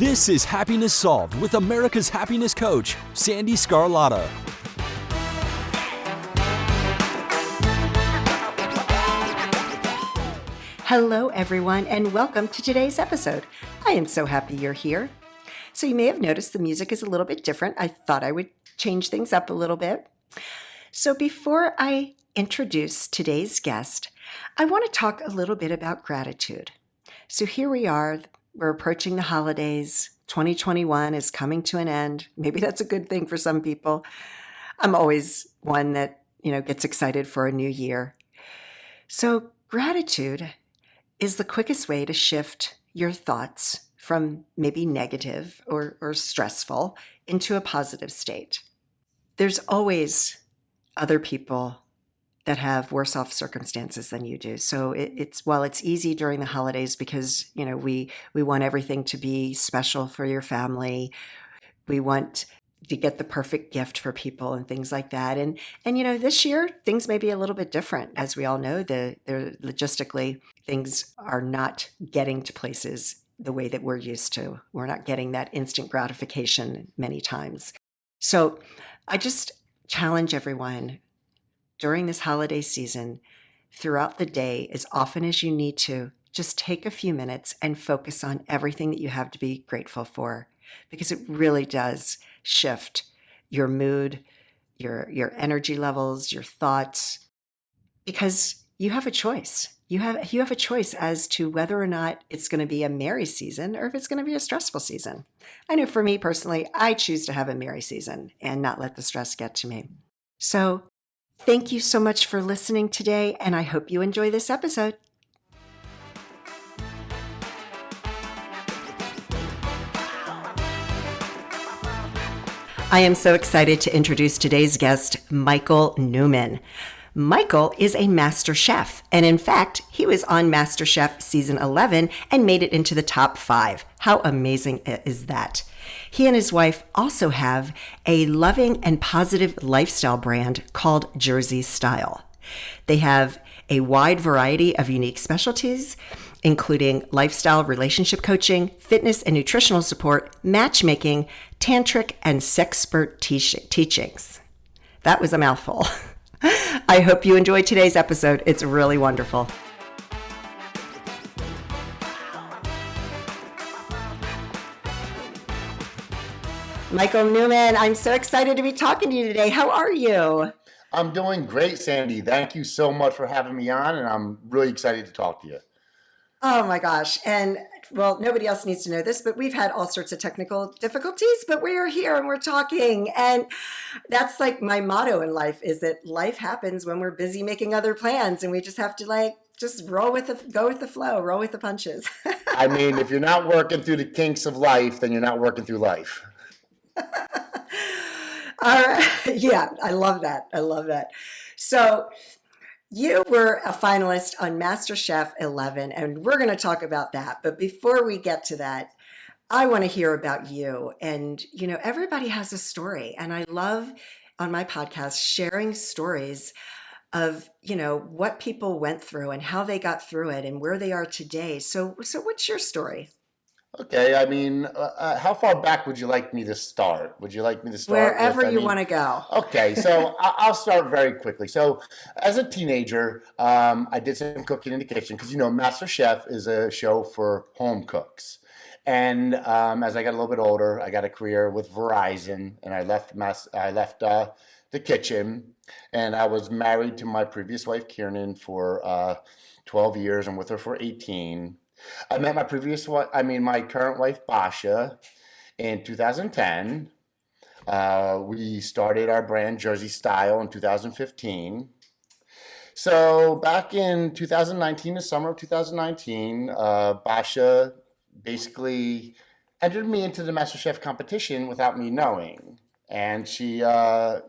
This is Happiness Solved with America's happiness coach, Sandy Scarlatta. Hello, everyone, and welcome to today's episode. I am so happy you're here. So you may have noticed the music is a little bit different. I thought I would change things up a little bit. So before I introduce today's guest, I want to talk a little bit about gratitude. So here we are. We're approaching the holidays. 2021 is coming to an end. Maybe that's a good thing for some people. I'm always one that, gets excited for a new year. So gratitude is the quickest way to shift your thoughts from maybe negative or stressful into a positive state. There's always other people that have worse off circumstances than you do. So it's easy during the holidays because, we want everything to be special for your family. We want to get the perfect gift for people and things like that. And this year things may be a little bit different. As we all know, they're logistically, things are not getting to places the way that we're used to. We're not getting that instant gratification many times. So I just challenge everyone during this holiday season, throughout the day, as often as you need to, just take a few minutes and focus on everything that you have to be grateful for, because it really does shift your mood, your energy levels, your thoughts, because you have a choice. You have a choice as to whether or not it's going to be a merry season or if it's going to be a stressful season. I know for me personally, I choose to have a merry season and not let the stress get to me. So thank you so much for listening today, and I hope you enjoy this episode. I am so excited to introduce today's guest, Michael Newman. Michael is a master chef, and in fact, he was on MasterChef season 11 and made it into the top 5. How amazing is that? He and his wife also have a loving and positive lifestyle brand called JerseyStyle. They have a wide variety of unique specialties, including lifestyle relationship coaching, fitness and nutritional support, matchmaking, Tantric and Sexpert teachings. That was a mouthful. I hope you enjoyed today's episode. It's really wonderful. Michael Newman, I'm so excited to be talking to you today. How are you? I'm doing great, Sandy. Thank you so much for having me on, and I'm really excited to talk to you. Oh my gosh. And well, nobody else needs to know this, but we've had all sorts of technical difficulties, but we're here and we're talking. And that's like my motto in life, is that life happens when we're busy making other plans, and we just have to just go with the flow, roll with the punches. I mean, if you're not working through the kinks of life, then you're not working through life. All right. Yeah, I love that. So you were a finalist on MasterChef 11, and we're going to talk about that. But before we get to that, I want to hear about you. And, everybody has a story. And I love on my podcast sharing stories of, what people went through and how they got through it and where they are today. So what's your story? Okay, I mean, how far back would you like me to start? Would you like me to start wherever you want to go? Okay, so I'll start very quickly. So as a teenager, I did some cooking in the kitchen because, MasterChef is a show for home cooks. And as I got a little bit older, I got a career with Verizon, and I left the kitchen, and I was married to my previous wife, Kiernan, for 12 years. I'm with her for 18. I met my current wife, Basha, in 2010. We started our brand, JerseyStyle, in 2015. So back in 2019, the summer of 2019, Basha basically entered me into the MasterChef competition without me knowing. And she did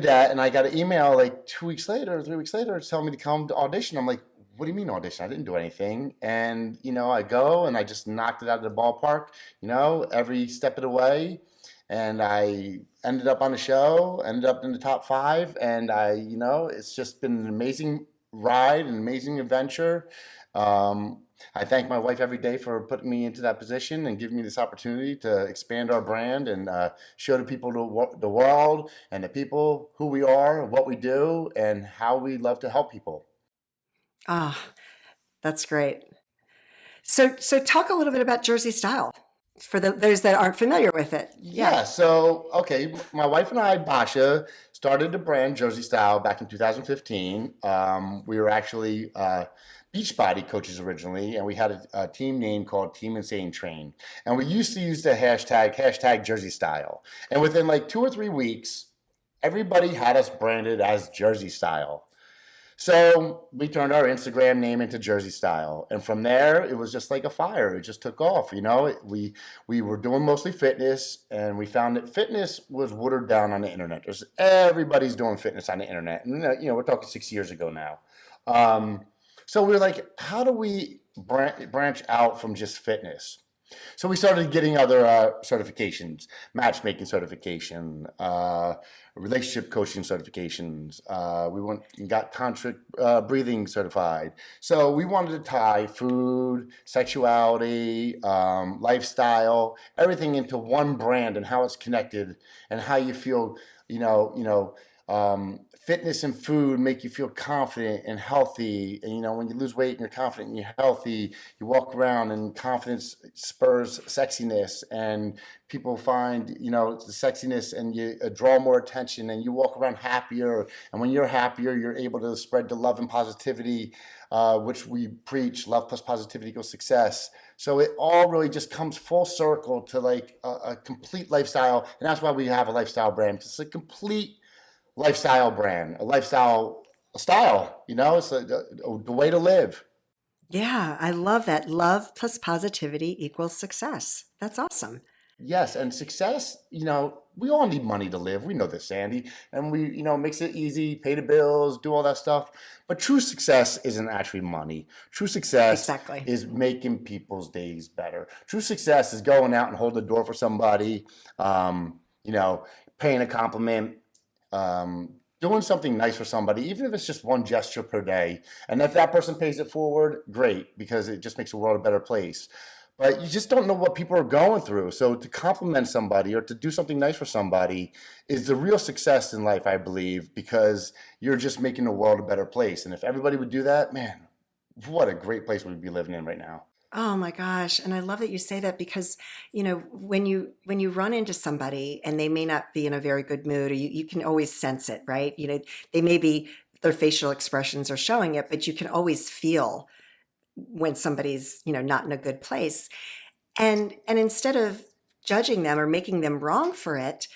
that, and I got an email 2 weeks later, 3 weeks later, telling me to come to audition. I'm like, what do you mean audition? I didn't do anything. And, I go and I just knocked it out of the ballpark, every step of the way. And I ended up on the show, ended up in the top 5. And it's just been an amazing ride, an amazing adventure. I thank my wife every day for putting me into that position and giving me this opportunity to expand our brand and show the people the world and the people who we are, what we do, and how we love to help people. Ah, that's great. So talk a little bit about Jersey Style for those that aren't familiar with it. Yeah. Yeah, so okay, my wife and I, Basha, started the brand Jersey Style back in 2015. We were actually Beachbody coaches originally, and we had a team name called Team Insane Train. And we used to use the hashtag Jersey Style. And within like 2 or 3 weeks, everybody had us branded as Jersey Style. So we turned our Instagram name into Jersey Style, and from there it was just like a fire. It just took off. We were doing mostly fitness, and we found that fitness was watered down on the internet. Everybody's doing fitness on the internet, and we're talking 6 years ago now. So we were like, how do we branch out from just fitness? So we started getting other certifications, matchmaking certification, relationship coaching certifications. We went and got tantric breathing certified. So we wanted to tie food, sexuality, lifestyle, everything into one brand and how it's connected and how you feel. Fitness and food make you feel confident and healthy. And when you lose weight and you're confident and you're healthy, you walk around and confidence spurs sexiness, and people find the sexiness, and you draw more attention, and you walk around happier. And when you're happier, you're able to spread the love and positivity, which we preach. Love plus positivity equals success. So it all really just comes full circle to like a complete lifestyle, and that's why we have a lifestyle brand. It's a complete lifestyle brand, a lifestyle style. It's the way to live. Yeah, I love that. Love plus positivity equals success. That's awesome. Yes, and success, we all need money to live. We know this, Sandy. And makes it easy, pay the bills, do all that stuff. But true success isn't actually money. True success Exactly. is making people's days better. True success is going out and holding the door for somebody, paying a compliment, doing something nice for somebody, even if it's just one gesture per day. And if that person pays it forward, great, because it just makes the world a better place. But you just don't know what people are going through. So to compliment somebody or to do something nice for somebody is the real success in life, I believe, because you're just making the world a better place. And if everybody would do that, man, what a great place we'd be living in right now. Oh my gosh. And I love that you say that because, when you run into somebody and they may not be in a very good mood, or you can always sense it, right? They may be, their facial expressions are showing it, but you can always feel when somebody's, not in a good place. And instead of judging them or making them wrong for it,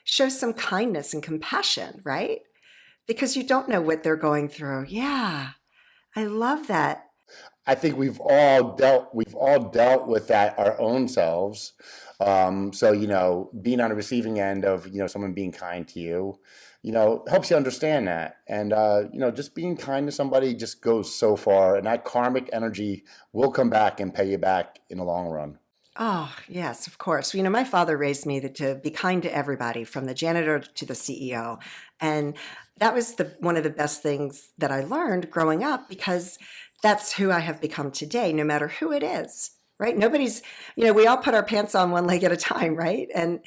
show some kindness and compassion, right? Because you don't know what they're going through. Yeah. I love that. I think we've all dealt with that our own selves. So being on the receiving end of someone being kind to you, helps you understand that. And just being kind to somebody just goes so far, and that karmic energy will come back and pay you back in the long run. Oh, yes, of course. My father raised me to be kind to everybody, from the janitor to the CEO. And that was one of the best things that I learned growing up, because that's who I have become today, no matter who it is, right? Nobody's, we all put our pants on one leg at a time, right? And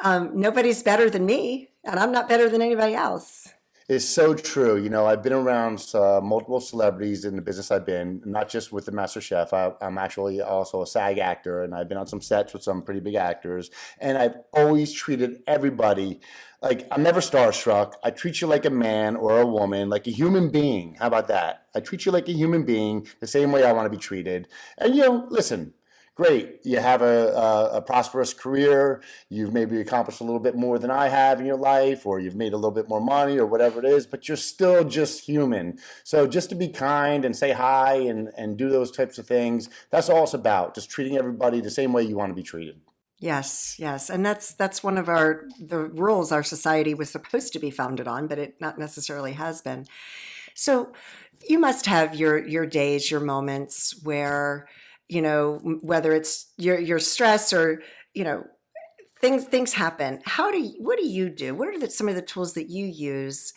nobody's better than me, and I'm not better than anybody else. It's so true. I've been around multiple celebrities in the business I've been, not just with the MasterChef. I'm actually also a SAG actor, and I've been on some sets with some pretty big actors. And I've always treated everybody like, I'm never starstruck. I treat you like a man or a woman, like a human being. How about that? I treat you like a human being the same way I want to be treated. And, listen. Great. You have a prosperous career. You've maybe accomplished a little bit more than I have in your life, or you've made a little bit more money, or whatever it is, but you're still just human. So just to be kind and say hi and do those types of things, that's all it's about. Just treating everybody the same way you want to be treated. Yes, yes. And that's one of the rules our society was supposed to be founded on, but it not necessarily has been. So you must have your days, your moments where, whether it's your stress or, things happen. What do you do? What are some of the tools that you use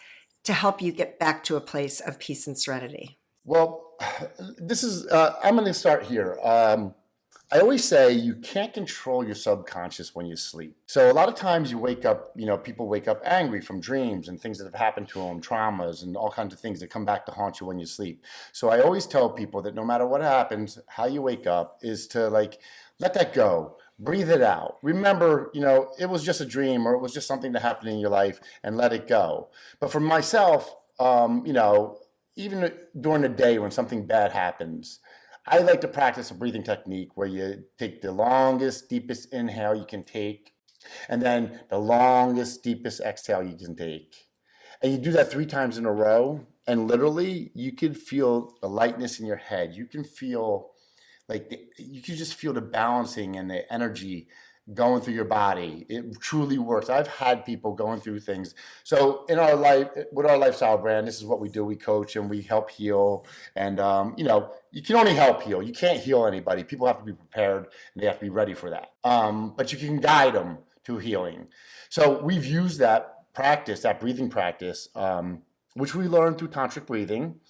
to help you get back to a place of peace and serenity? Well, I'm going to start here. I always say you can't control your subconscious when you sleep. So a lot of times you wake up, people wake up angry from dreams and things that have happened to them, traumas and all kinds of things that come back to haunt you when you sleep. So I always tell people that no matter what happens, how you wake up is to let that go. Breathe it out. Remember, it was just a dream or it was just something that happened in your life and let it go. But for myself, even during the day when something bad happens, I like to practice a breathing technique where you take the longest, deepest inhale you can take, and then the longest, deepest exhale you can take. And you do that 3 times in a row, and literally you could feel the lightness in your head. You can feel you can just feel the balancing and the energy going through your body. It truly works. I've had people going through things. So in our life, with our lifestyle brand, this is what we do. We coach and we help heal. And, you can only help heal. You can't heal anybody. People have to be prepared and they have to be ready for that. But you can guide them to healing. So we've used that practice, that breathing practice, which we learned through Tantric breathing,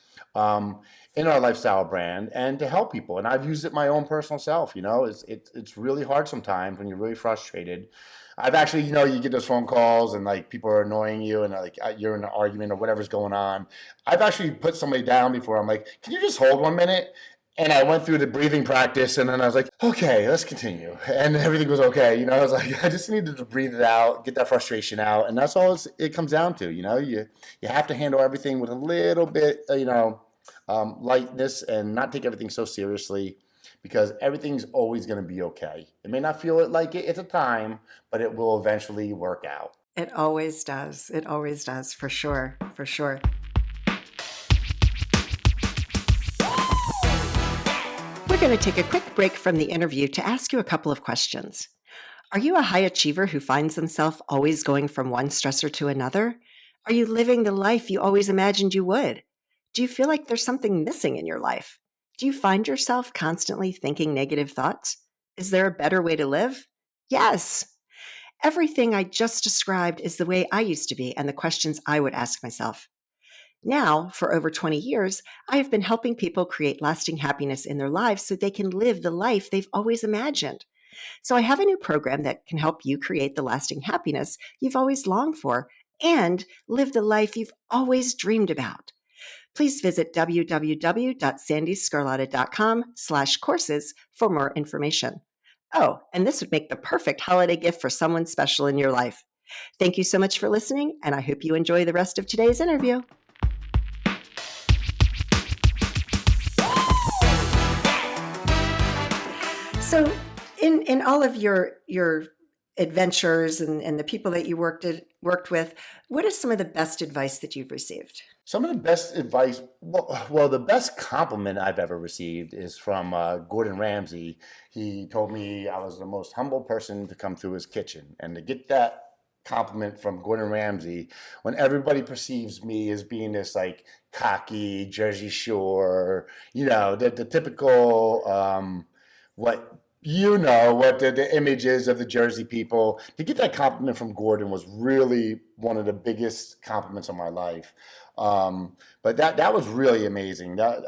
in our lifestyle brand and to help people. And I've used it my own personal self. It's really hard sometimes when you're really frustrated. I've actually, you get those phone calls and people are annoying you and you're in an argument or whatever's going on. I've actually put somebody down before. I'm like, can you just hold 1 minute? And I went through the breathing practice and then I was like, okay, let's continue. And everything was okay. I was like, I just needed to breathe it out, get that frustration out. And that's all it comes down to. You have to handle everything with a little bit, lightness and not take everything so seriously because everything's always going to be okay. It may not feel like it at the time, but it will eventually work out. It always does. It always does, for sure. For sure. We're going to take a quick break from the interview to ask you a couple of questions. Are you a high achiever who finds themselves always going from one stressor to another? Are you living the life you always imagined you would? Do you feel like there's something missing in your life? Do you find yourself constantly thinking negative thoughts? Is there a better way to live? Yes. Everything I just described is the way I used to be and the questions I would ask myself. Now, for over 20 years, I have been helping people create lasting happiness in their lives so they can live the life they've always imagined. So I have a new program that can help you create the lasting happiness you've always longed for and live the life you've always dreamed about. Please visit www.sandyscarlotta.com/courses for more information. Oh, and this would make the perfect holiday gift for someone special in your life. Thank you so much for listening, and I hope you enjoy the rest of today's interview. So in all of your adventures and the people that you worked with, what is some of the best advice that you've received? Some of the best advice, well, the best compliment I've ever received is from Gordon Ramsay. He told me I was the most humble person to come through his kitchen. And to get that compliment from Gordon Ramsay, when everybody perceives me as being this cocky Jersey Shore, the typical, what the image is of the Jersey people. To get that compliment from Gordon was really one of the biggest compliments of my life. But that was really amazing. That's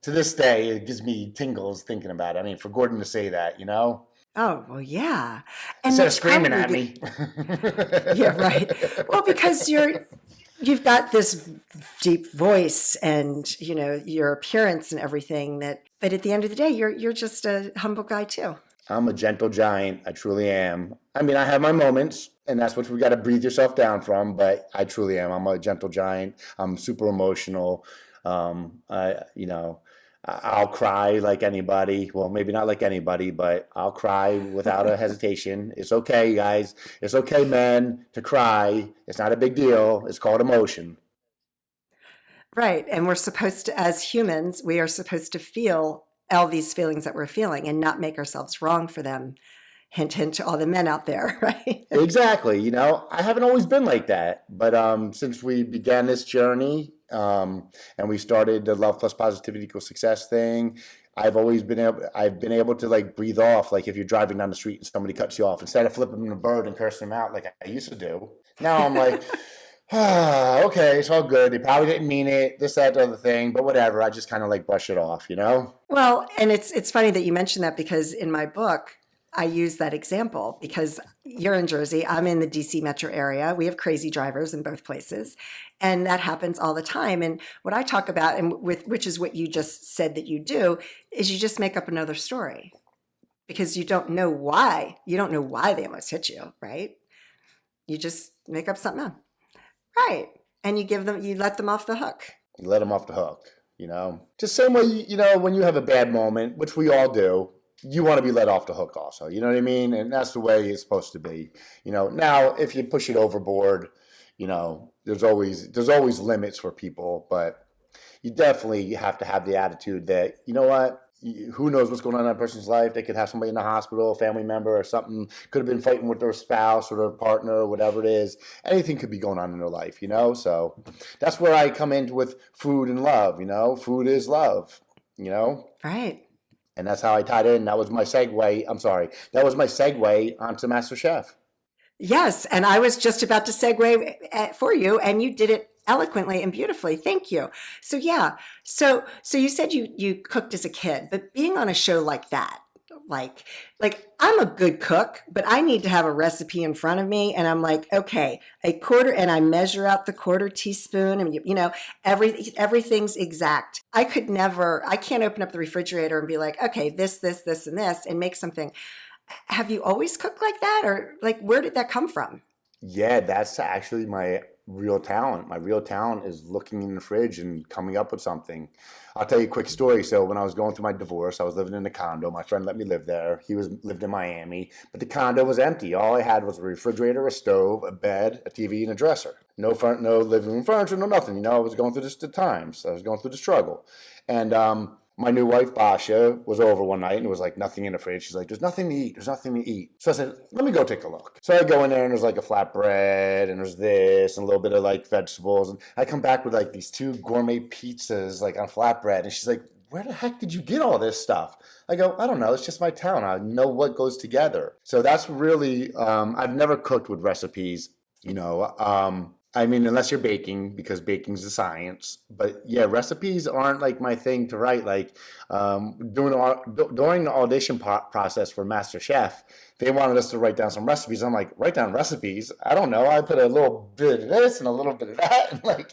to this day, it gives me tingles thinking about it. For Gordon to say that, Oh, well, yeah. And instead of screaming at me. Yeah, right. Well, because you've got this deep voice and, your appearance and everything but at the end of the day, you're just a humble guy too. I'm a gentle giant. I truly am. I have my moments, and that's what we got to breathe yourself down from, but I truly am. I'm a gentle giant. I'm super emotional. I'll cry like anybody. Well, maybe not like anybody, but I'll cry without a hesitation. It's okay, guys. It's okay, men, to cry. It's not a big deal. It's called emotion. Right. And we're supposed to, as humans, we are supposed to feel all these feelings that we're feeling and not make ourselves wrong for them. Hint, hint to all the men out there, right? Exactly. I haven't always been like that, but since we began this journey and we started the Love Plus Positivity Equals Success thing, I've been able to breathe off. If you're driving down the street and somebody cuts you off, instead of flipping them a bird and cursing them out like I used to do, now I'm like, Okay, it's all good. They probably didn't mean it, this, that, the other thing, but whatever. I just kind of like brush it off, you know? Well, and it's funny that you mentioned that because in my book, I use that example because you're in Jersey, I'm in the DC metro area. We have crazy drivers in both places, and that happens all the time. And what I talk about, and with which is what you just said that you do, is you just make up another story because you don't know why. You don't know why they almost hit you, right? You just make up something up. Right. And you let them off the hook. You let them off the hook, you know? Just same way, you know, when you have a bad moment, which we all do, you want to be let off the hook also, you know what I mean? And that's the way it's supposed to be. You know, now if you push it overboard, you know, there's always limits for people, but you definitely have to have the attitude that, you know what, who knows what's going on in that person's life. They could have somebody in the hospital, a family member or something, could have been fighting with their spouse or their partner or whatever it is. Anything could be going on in their life, you know? So that's where I come in with food and love, you know? Food is love, you know? Right. And that's how I tied in. That was my segue. I'm sorry. That was my segue onto MasterChef. Yes, and I was just about to segue for you, and you did it eloquently and beautifully. Thank you. So yeah, so you said you cooked as a kid, but being on a show like that, like I'm a good cook, but I need to have a recipe in front of me, and I'm like, okay, a quarter, and I measure out the quarter teaspoon, and you know, everything's exact. I can't open up the refrigerator and be like, okay, this, and this, and make something. Have you always cooked like that, or like where did that come from? Yeah, that's actually my real talent. My real talent is looking in the fridge and coming up with something. I'll tell you a quick story. So when I was going through my divorce, I was living in a condo. My friend let me live there. He lived in Miami, but the condo was empty. All I had was a refrigerator, a stove, a bed, a TV, and a dresser. No living room furniture, no nothing. You know, I was going through the times. I was going through the struggle, and my new wife, Basha, was over one night and there was like nothing in the fridge. She's like, there's nothing to eat. There's nothing to eat. So I said, let me go take a look. So I go in there and there's like a flatbread and there's this and a little bit of like vegetables. And I come back with like these 2 gourmet pizzas like on flatbread. And she's like, where the heck did you get all this stuff? I go, I don't know. It's just my talent. I know what goes together. So that's really, I've never cooked with recipes, you know. I mean, unless you're baking, because baking's a science. But yeah, recipes aren't like my thing to write. Like during the audition process for MasterChef, they wanted us to write down some recipes. I'm like, write down recipes? I don't know. I put a little bit of this and a little bit of that. And like,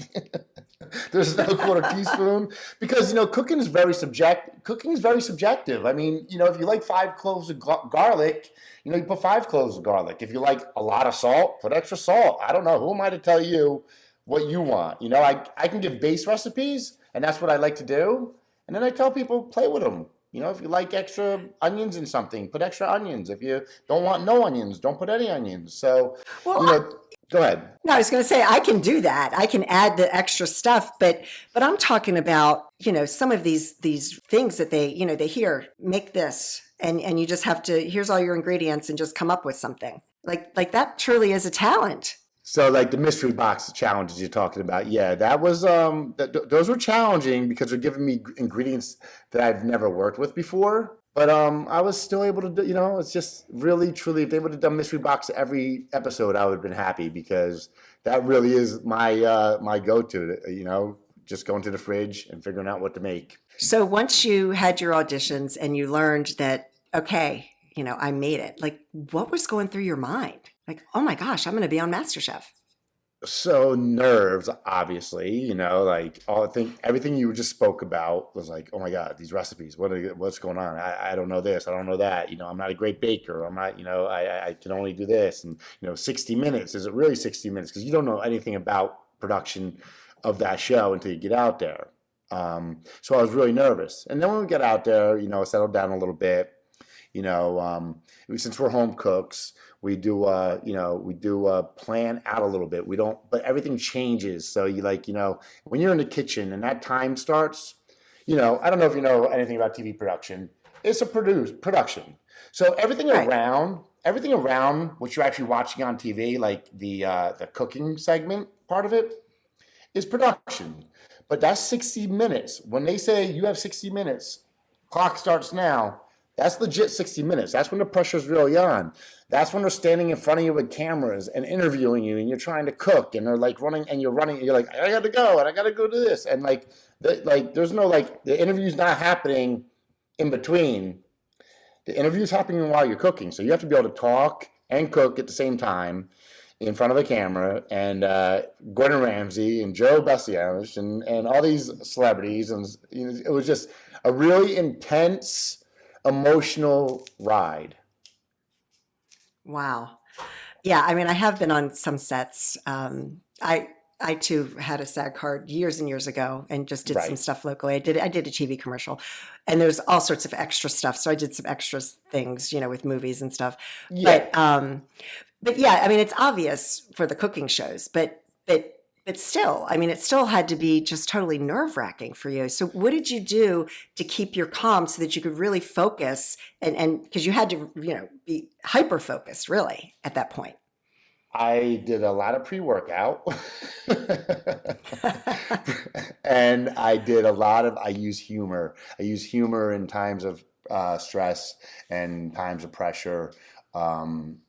there's no quarter teaspoon because, you know, cooking is very subjective. I mean, you know, if you like 5 cloves of garlic, you know, you put 5 cloves of garlic. If you like a lot of salt, put extra salt. I don't know. Who am I to tell you what you want? You know, I can give base recipes, and that's what I like to do. And then I tell people, play with them. You know, if you like extra onions in something, put extra onions. If you don't want no onions, don't put any onions. So, Well, you know, go ahead. no, I was going to say I can do that. I can add the extra stuff, but I'm talking about, you know, some of these things that they hear, make this, and you just have to, here's all your ingredients and just come up with something. Like that truly is a talent. So like the mystery box challenges you're talking about, yeah, that was those were challenging because they're giving me ingredients that I've never worked with before. But I was still able to do, you know, it's just really, truly, if they would have done mystery box every episode, I would have been happy because that really is my my go-to, you know, just going to the fridge and figuring out what to make. So once you had your auditions and you learned that, okay, you know, I made it, like what was going through your mind? Like, oh my gosh, I'm going to be on MasterChef. So nerves, obviously, you know, like everything you just spoke about was like, oh my God, these recipes, what's going on? I don't know this, I don't know that. You know, I'm not a great baker. I'm not, you know, I can only do this. And, you know, 60 minutes, is it really 60 minutes? Because you don't know anything about production of that show until you get out there. So I was really nervous. And then when we get out there, you know, settled down a little bit, you know, since we're home cooks, we do plan out a little bit. We don't, but everything changes. So you like, you know, when you're in the kitchen and that time starts, you know, I don't know if you know anything about TV production. It's a production. So everything around what you're actually watching on TV, like the cooking segment part of it, is production. But that's 60 minutes. When they say you have 60 minutes, clock starts now, That's legit 60 minutes. That's when the pressure's really on. That's when they're standing in front of you with cameras and interviewing you, and you're trying to cook, and they're like running, and you're running, and you're like, I got to go, and I got to go to this, and there's no the interview's not happening in between. The interview's happening while you're cooking, so you have to be able to talk and cook at the same time in front of a camera. And Gordon Ramsay and Joe Bessianich and all these celebrities, and it was just a really intense, emotional ride. Wow. Yeah, I mean, I have been on some sets. I too had a SAG card years and years ago and just did some stuff locally. I did a TV commercial, and there's all sorts of extra stuff. So I did some extra things, with movies and stuff. Yeah. But yeah, I mean, it's obvious for the cooking shows, but still, I mean, it still had to be just totally nerve-wracking for you. So what did you do to keep your calm so that you could really focus and because you had to, be hyper-focused really at that point? I did a lot of pre-workout and I use humor. I use humor in times of stress and times of pressure.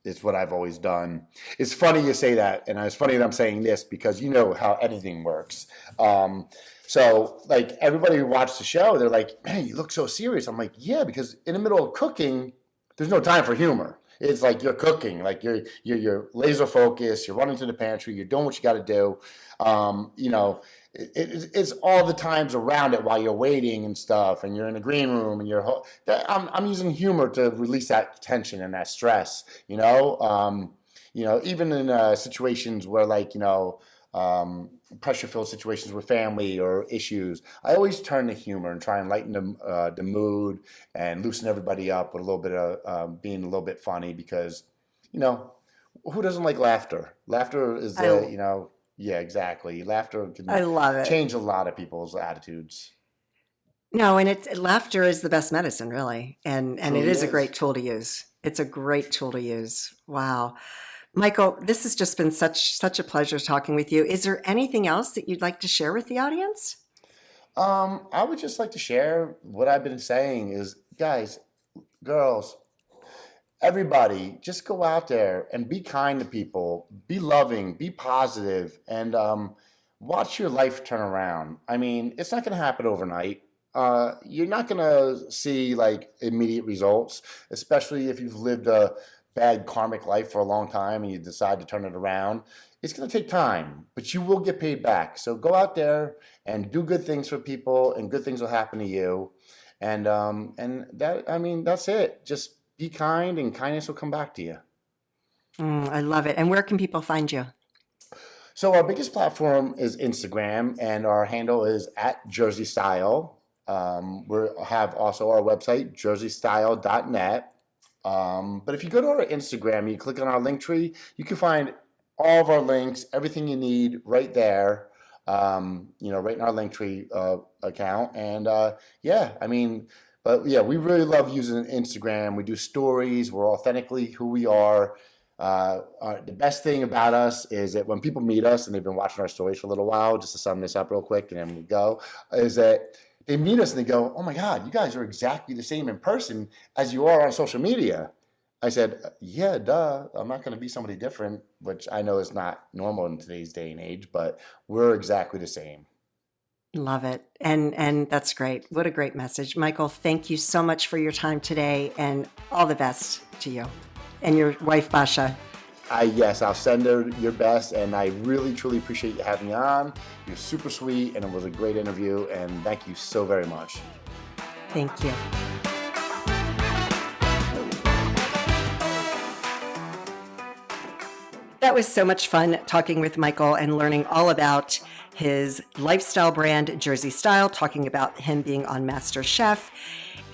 It's what I've always done. It's funny you say that, and it's funny that I'm saying this because you know how editing works. So like everybody who watched the show, they're like, man, you look so serious. I'm like, yeah, because in the middle of cooking, there's no time for humor. It's like you're cooking, like you're laser focused, you're running to the pantry, you're doing what you got to do. It's all the times around it while you're waiting and stuff, and you're in the green room, and I'm using humor to release that tension and that stress. Even in situations where pressure-filled situations with family or issues, I always turn to humor and try and lighten the mood and loosen everybody up with a little bit of being a little bit funny because, who doesn't like laughter? Laughter is yeah, exactly. Laughter can I love it. change a lot of people's attitudes. No, and laughter is the best medicine, really, and it is a great tool to use. It's a great tool to use. Wow. Michael, this has just been such a pleasure talking with you. Is there anything else that you'd like to share with the audience? I would just like to share what I've been saying is, guys, girls, everybody, just go out there and be kind to people, be loving, be positive, and watch your life turn around. I mean, it's not going to happen overnight. You're not going to see immediate results, especially if you've lived a bad karmic life for a long time and you decide to turn it around. It's going to take time, but you will get paid back. So go out there and do good things for people, and good things will happen to you. And that's it. Just be kind, and kindness will come back to you. I love it. And where can people find you? So our biggest platform is Instagram, and our handle is @JerseyStyle. We have also our website, JerseyStyle.net. But if you go to our Instagram, you click on our link tree, you can find all of our links, everything you need right there, right in our link tree account. And we really love using Instagram. We do stories. We're authentically who we are. The best thing about us is that when people meet us and they've been watching our stories for a little while, just to sum this up real quick and then we go, is that they meet us and they go, oh my God, you guys are exactly the same in person as you are on social media. I said, yeah, duh. I'm not going to be somebody different, which I know is not normal in today's day and age, but we're exactly the same. Love it. And that's great. What a great message. Michael, thank you so much for your time today, and all the best to you and your wife, Basha. Yes, I'll send her your best, and I really, truly appreciate you having me on. You're super sweet, and it was a great interview, and thank you so very much. Thank you. That was so much fun talking with Michael and learning all about his lifestyle brand, JerseyStyle, talking about him being on MasterChef.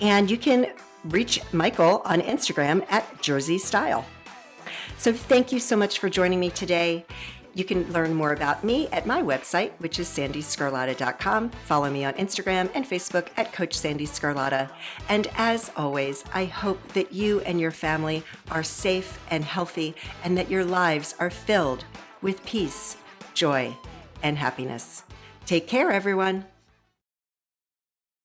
And you can reach Michael on Instagram @JerseyStyle. So thank you so much for joining me today. You can learn more about me at my website, which is sandyscarlatta.com. Follow me on Instagram and Facebook @Coach Sandy Scarlatta. And as always, I hope that you and your family are safe and healthy, and that your lives are filled with peace, joy, and happiness. Take care, everyone.